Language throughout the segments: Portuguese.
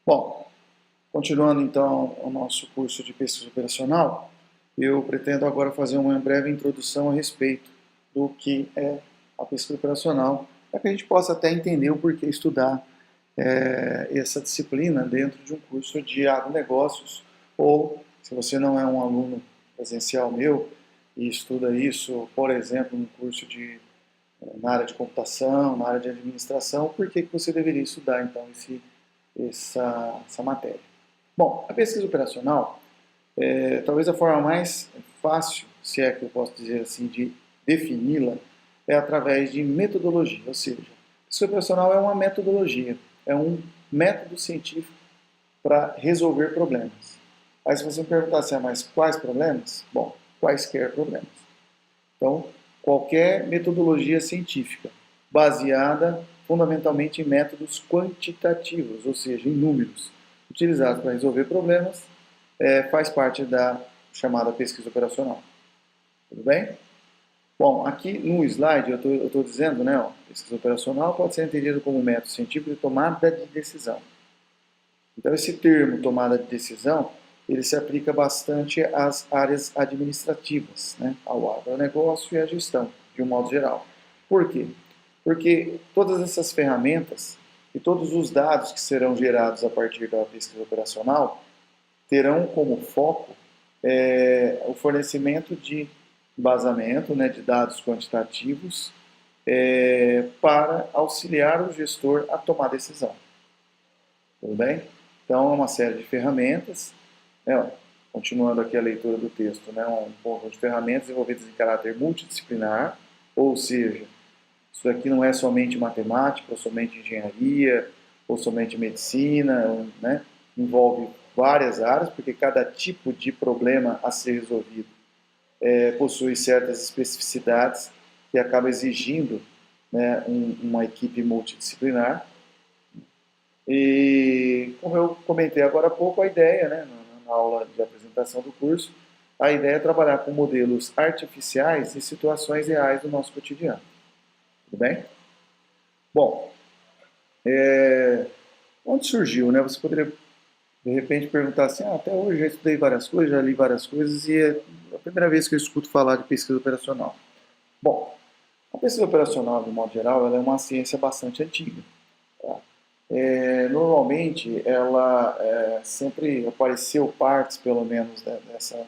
Bom, continuando então o nosso curso de pesquisa operacional, eu pretendo agora fazer uma breve introdução a respeito do que é a pesquisa operacional, para que a gente possa até entender o porquê estudar essa disciplina dentro de um curso de agronegócios, ou se você não é um aluno presencial meu e estuda isso, por exemplo, no curso na área de computação, na área de administração, por que você deveria estudar então essa matéria? Bom, a pesquisa operacional, talvez a forma mais fácil, se é que eu posso dizer assim, de defini-la, é através de metodologia, ou seja, a pesquisa operacional é uma metodologia, é um método científico para resolver problemas. Aí se você me perguntar assim, mas quais problemas? Bom, quaisquer problemas. Então, qualquer metodologia científica baseada fundamentalmente em métodos quantitativos, ou seja, em números, utilizados para resolver problemas, faz parte da chamada pesquisa operacional. Tudo bem? Bom, aqui no slide eu estou dizendo, né, ó, pesquisa operacional pode ser entendido como um método científico de tomada de decisão. Então, esse termo, tomada de decisão, ele se aplica bastante às áreas administrativas, né? Ao agronegócio e à gestão, de um modo geral. Por quê? Porque todas essas ferramentas e todos os dados que serão gerados a partir da pesquisa operacional terão como foco o fornecimento de embasamento, né, de dados quantitativos para auxiliar o gestor a tomar decisão. Tudo bem? Então, é uma série de ferramentas, né? Continuando aqui a leitura do texto, né? Um conjunto de ferramentas desenvolvidas em caráter multidisciplinar, ou seja, isso aqui não é somente matemática, ou somente engenharia, ou somente medicina, né? Envolve várias áreas, porque cada tipo de problema a ser resolvido possui certas especificidades que acaba exigindo, né, uma equipe multidisciplinar. E, como eu comentei agora há pouco, a ideia, né, na aula de apresentação do curso, a ideia é trabalhar com modelos artificiais e situações reais do nosso cotidiano. Tudo bem? Bom, onde surgiu, né? Você poderia, de repente, perguntar assim, até hoje já estudei várias coisas, já li várias coisas, e é a primeira vez que eu escuto falar de pesquisa operacional. Bom, a pesquisa operacional, de modo geral, ela é uma ciência bastante antiga. Tá? Normalmente, ela sempre apareceu partes, pelo menos,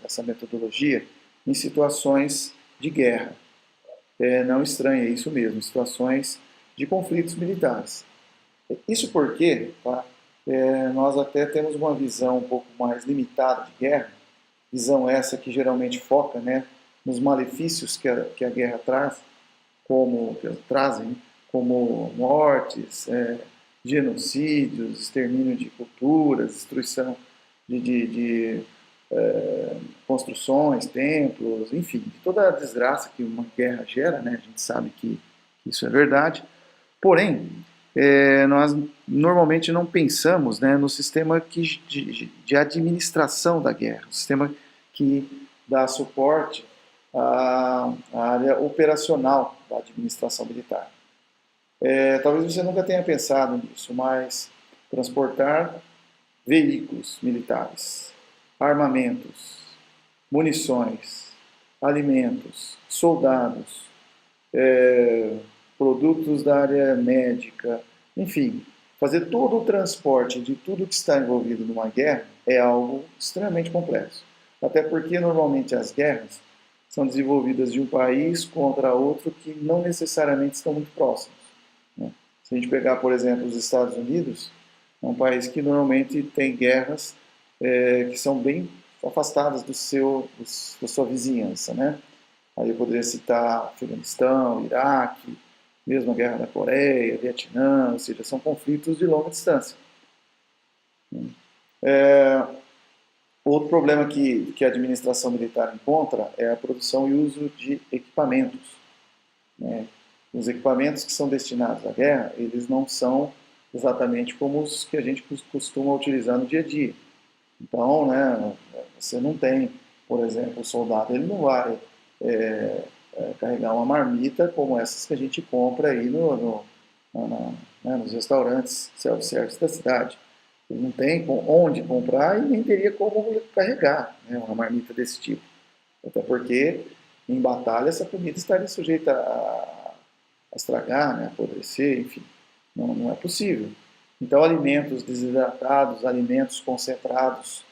dessa metodologia em situações de guerra. Não estranha, é isso mesmo, situações de conflitos militares. Isso porque tá, nós até temos uma visão um pouco mais limitada de guerra, visão essa que geralmente foca, né, nos malefícios que a guerra traz, trazem, como mortes, genocídios, extermínio de culturas, destruição de construções, templos, enfim, de toda a desgraça que uma guerra gera, né? A gente sabe que isso é verdade. Porém, nós normalmente não pensamos, né, no sistema de administração da guerra, o sistema que dá suporte à área operacional da administração militar. Talvez você nunca tenha pensado nisso, mas transportar veículos militares, armamentos, munições, alimentos, soldados, produtos da área médica, enfim, fazer todo o transporte de tudo que está envolvido numa guerra é algo extremamente complexo. Até porque normalmente as guerras são desenvolvidas de um país contra outro que não necessariamente estão muito próximos. Né? Se a gente pegar, por exemplo, os Estados Unidos, é um país que normalmente tem guerras que são bem afastadas da sua vizinhança. Né? Aí eu poderia citar Afeganistão, Iraque, mesmo a Guerra da Coreia, Vietnã, ou seja, são conflitos de longa distância. Outro problema que a administração militar encontra é a produção e uso de equipamentos. Né? Os equipamentos que são destinados à guerra, eles não são exatamente como os que a gente costuma utilizar no dia a dia. Então, né, você não tem, por exemplo, o soldado, ele não vai carregar uma marmita como essas que a gente compra aí nos restaurantes self-service da cidade. Ele não tem onde comprar e nem teria como carregar, né, uma marmita desse tipo. Até porque em batalha essa comida estaria sujeita a estragar, né, a apodrecer, enfim, não é possível. Então, alimentos desidratados, alimentos concentrados,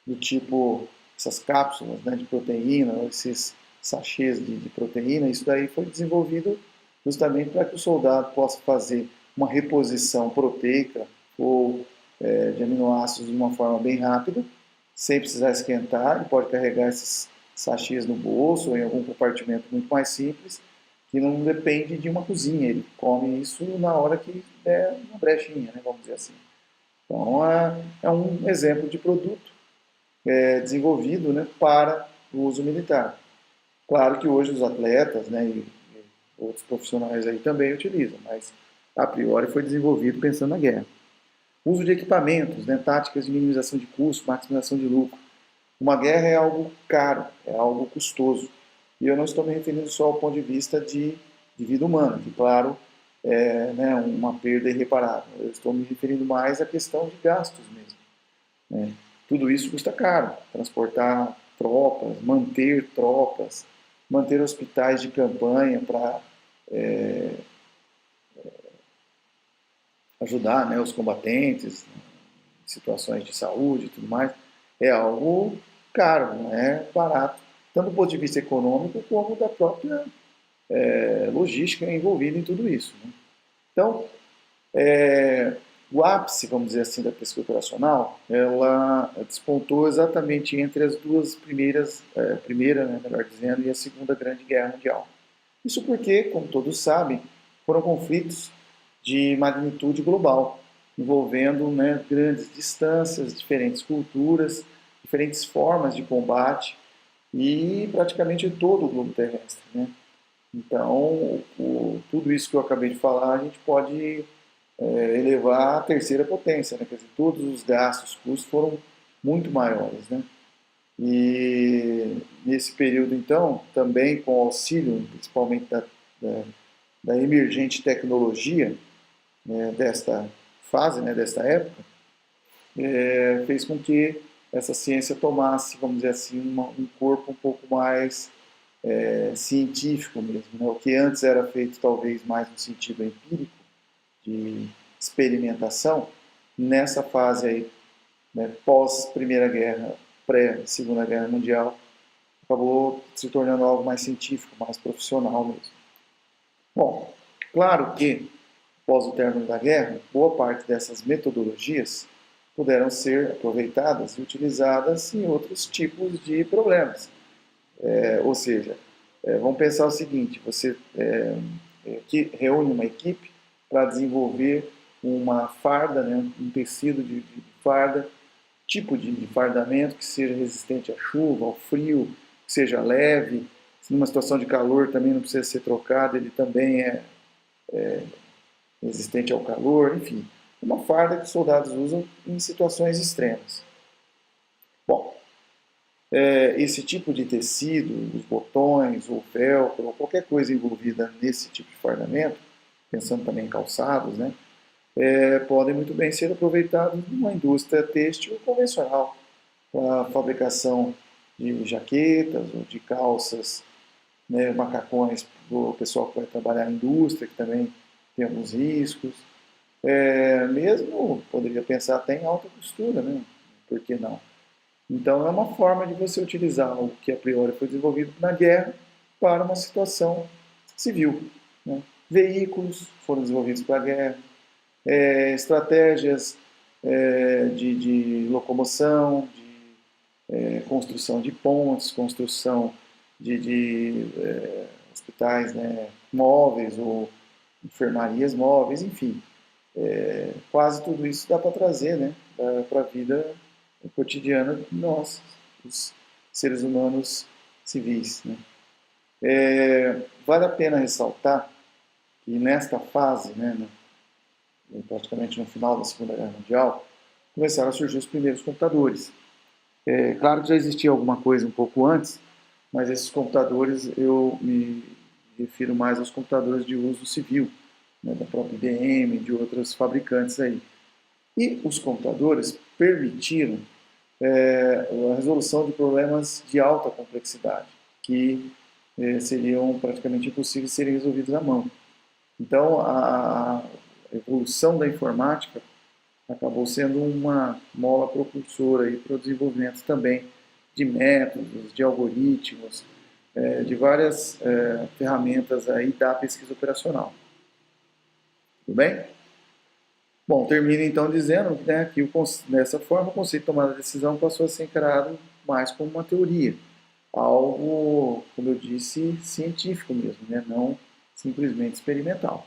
do tipo essas cápsulas, né, de proteína, esses sachês de proteína, isso daí foi desenvolvido justamente para que o soldado possa fazer uma reposição proteica ou de aminoácidos de uma forma bem rápida, sem precisar esquentar. Ele pode carregar esses sachês no bolso ou em algum compartimento muito mais simples, que não depende de uma cozinha. Ele come isso na hora que der uma brechinha, né, vamos dizer assim. Então, é um exemplo de produto desenvolvido, né, para o uso militar. Claro que hoje os atletas, né, e outros profissionais aí também utilizam, mas a priori foi desenvolvido pensando na guerra. Uso de equipamentos, né, táticas de minimização de custo, maximização de lucro. Uma guerra é algo caro, é algo custoso. E eu não estou me referindo só ao ponto de vista de vida humana, que, claro, é, né, uma perda irreparável. Eu estou me referindo mais à questão de gastos mesmo, né? Tudo isso custa caro. Transportar tropas, manter hospitais de campanha para ajudar, né, os combatentes em situações de saúde e tudo mais, é algo caro, não é barato, tanto do ponto de vista econômico como da própria logística envolvida em tudo isso, né? Então, o ápice, vamos dizer assim, da pesquisa operacional, ela despontou exatamente entre as duas primeiras, a primeira, né, melhor dizendo, e a Segunda Grande Guerra Mundial. Isso porque, como todos sabem, foram conflitos de magnitude global, envolvendo, né, grandes distâncias, diferentes culturas, diferentes formas de combate e praticamente todo o globo terrestre, né? Então, tudo isso que eu acabei de falar, a gente pode elevar à terceira potência, né? Quer dizer, todos os gastos, custos foram muito maiores, né? E nesse período, então, também com o auxílio, principalmente da emergente tecnologia, né, desta fase, né, desta época, fez com que essa ciência tomasse, vamos dizer assim, um corpo um pouco mais científico mesmo, né? O que antes era feito talvez mais no sentido empírico, de experimentação, nessa fase aí, né, pós Primeira Guerra, pré-Segunda Guerra Mundial, acabou se tornando algo mais científico, mais profissional mesmo. Bom, claro que, após o término da guerra, boa parte dessas metodologias puderam ser aproveitadas e utilizadas em outros tipos de problemas. Ou seja, vamos pensar o seguinte, você que reúne uma equipe para desenvolver uma farda, né, um tecido de farda, tipo de fardamento que seja resistente à chuva, ao frio, que seja leve. Se numa situação de calor também não precisa ser trocado, ele também é resistente ao calor, enfim. Uma farda que os soldados usam em situações extremas. Bom, esse tipo de tecido, os botões, o velcro, ou qualquer coisa envolvida nesse tipo de fardamento, pensando também em calçados, né, podem muito bem ser aproveitados numa indústria têxtil convencional, para a fabricação de jaquetas ou de calças, né, macacões para o pessoal que vai trabalhar na indústria, que também tem alguns riscos. Mesmo, poderia pensar até em alta costura, né? Por que não? Então, é uma forma de você utilizar o que a priori foi desenvolvido na guerra para uma situação civil, né? Veículos foram desenvolvidos para a guerra, estratégias de locomoção, de construção de pontes, construção de hospitais, né, móveis ou enfermarias móveis, enfim. Quase tudo isso dá para trazer, né, para a vida cotidiana de nós, os seres humanos civis, né? Vale a pena ressaltar que nesta fase, né, praticamente no final da Segunda Guerra Mundial, começaram a surgir os primeiros computadores. Claro que já existia alguma coisa um pouco antes, mas esses computadores eu me refiro mais aos computadores de uso civil, né, da própria IBM, de outros fabricantes aí. E os computadores permitiram a resolução de problemas de alta complexidade, que seriam praticamente impossíveis de serem resolvidos à mão. Então, a evolução da informática acabou sendo uma mola propulsora para o desenvolvimento também de métodos, de algoritmos, de várias ferramentas aí da pesquisa operacional. Tudo bem? Bom, termino então dizendo que dessa forma o conceito de tomada de decisão passou a ser encarado mais como uma teoria, algo, como eu disse, científico mesmo, né? Não simplesmente experimental.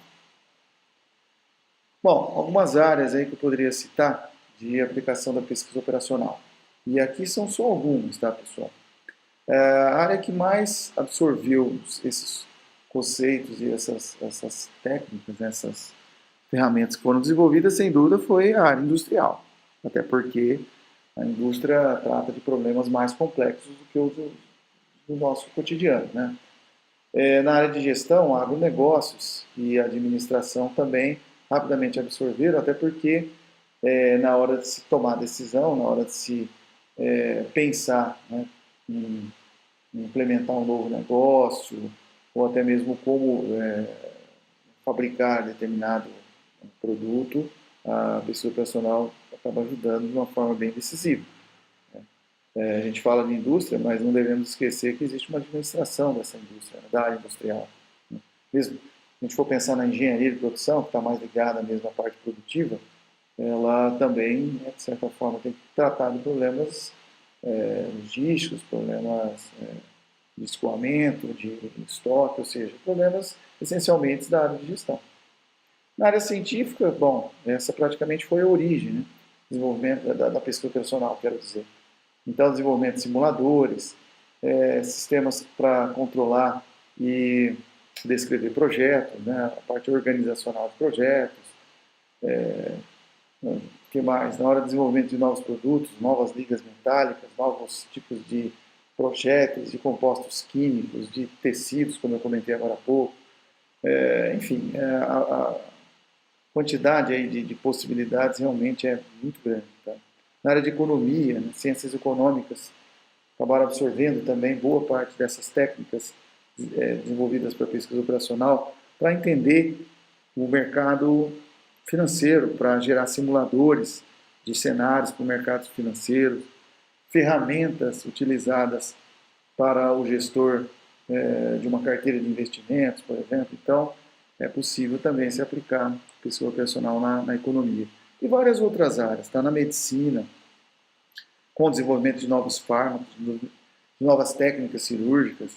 Bom, algumas áreas aí que eu poderia citar de aplicação da pesquisa operacional. E aqui são só algumas, tá, pessoal? A área que mais absorveu esses conceitos e essas técnicas, né, essas ferramentas que foram desenvolvidas, sem dúvida, foi a área industrial. Até porque a indústria trata de problemas mais complexos do que os do nosso cotidiano, né? Na área de gestão, agronegócios e administração também rapidamente absorveram, até porque na hora de se tomar decisão, na hora de se pensar, né, em implementar um novo negócio, ou até mesmo como fabricar determinado produto, a pesquisa operacional acaba ajudando de uma forma bem decisiva. A gente fala de indústria, mas não devemos esquecer que existe uma administração dessa indústria, da área industrial. Mesmo se a gente for pensar na engenharia de produção, que está mais ligada mesmo à parte produtiva, ela também, de certa forma, tem que tratar de problemas logísticos, problemas de escoamento, de estoque, ou seja, problemas essencialmente da área de gestão. Na área científica, bom, essa praticamente foi a origem, né? Desenvolvimento da pesquisa operacional, quero dizer. Então, desenvolvimento de simuladores, sistemas para controlar e descrever projetos, né? A parte organizacional de projetos, o que mais? Na hora do desenvolvimento de novos produtos, novas ligas metálicas, novos tipos de projéteis, de compostos químicos, de tecidos, como eu comentei agora há pouco. Enfim, a quantidade aí de possibilidades realmente é muito grande. Tá? Na área de economia, né, ciências econômicas, acabaram absorvendo também boa parte dessas técnicas desenvolvidas para pesquisa operacional para entender o mercado financeiro, para gerar simuladores de cenários para o mercado financeiro, ferramentas utilizadas para o gestor de uma carteira de investimentos, por exemplo. Então, é possível também se aplicar pesquisa operacional na economia. E várias outras áreas, tá? Na medicina, com o desenvolvimento de novos fármacos, de novas técnicas cirúrgicas,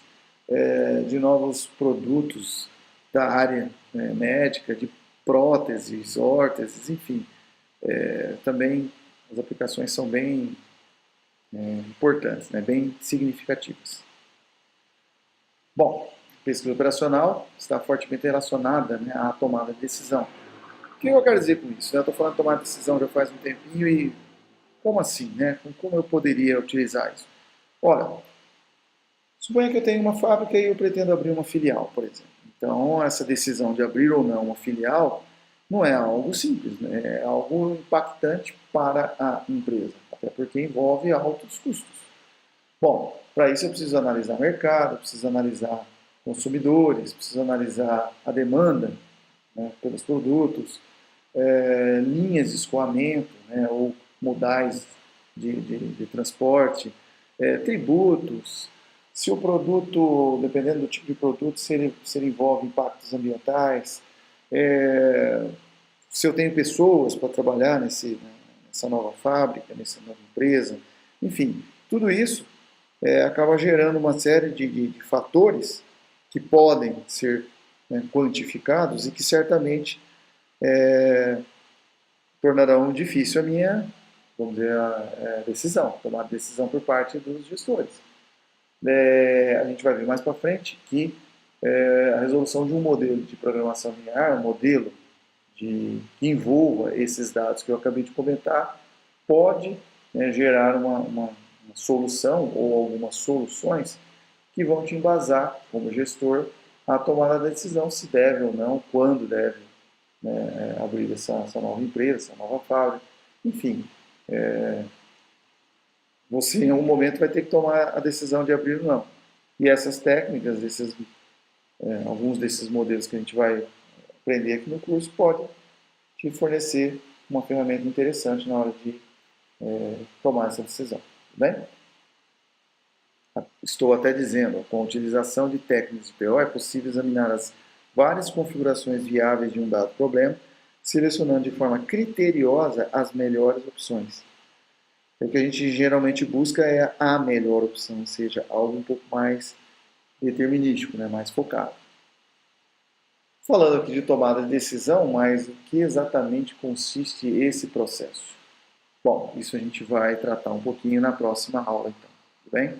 de novos produtos da área médica, de próteses, órteses, enfim. Também as aplicações são bem importantes, né? Bem significativas. Bom, pesquisa operacional está fortemente relacionada, né, à tomada de decisão. O que eu quero dizer com isso? Eu estou falando de tomar decisão já faz um tempinho e como assim, né? Como eu poderia utilizar isso? Olha, suponha que eu tenho uma fábrica e eu pretendo abrir uma filial, por exemplo. Então, essa decisão de abrir ou não uma filial não é algo simples, né? É algo impactante para a empresa, até porque envolve altos custos. Bom, para isso eu preciso analisar mercado, preciso analisar consumidores, preciso analisar a demanda, né, pelos produtos, linhas de escoamento, né, ou modais de transporte, tributos, se o produto, dependendo do tipo de produto, se ele envolve impactos ambientais, se eu tenho pessoas para trabalhar nessa nova fábrica, nessa nova empresa, enfim, tudo isso acaba gerando uma série de fatores que podem ser quantificados e que certamente tornarão difícil a minha, vamos dizer, a decisão, tomar decisão por parte dos gestores. A gente vai ver mais para frente que a resolução de um modelo de programação linear, um modelo que envolva esses dados que eu acabei de comentar, pode gerar uma solução ou algumas soluções que vão te embasar, como gestor, a tomar a decisão se deve ou não, quando deve abrir essa nova empresa, essa nova fábrica. Enfim, você em algum momento vai ter que tomar a decisão de abrir ou não. E essas técnicas, alguns desses modelos que a gente vai aprender aqui no curso, podem te fornecer uma ferramenta interessante na hora de tomar essa decisão. Tudo bem? Estou até dizendo, com a utilização de técnicas de PO é possível examinar as várias configurações viáveis de um dado problema, selecionando de forma criteriosa as melhores opções. O que a gente geralmente busca é a melhor opção, ou seja, algo um pouco mais determinístico, né, mais focado. Falando aqui de tomada de decisão, mas o que exatamente consiste esse processo? Bom, isso a gente vai tratar um pouquinho na próxima aula, então. Tudo bem?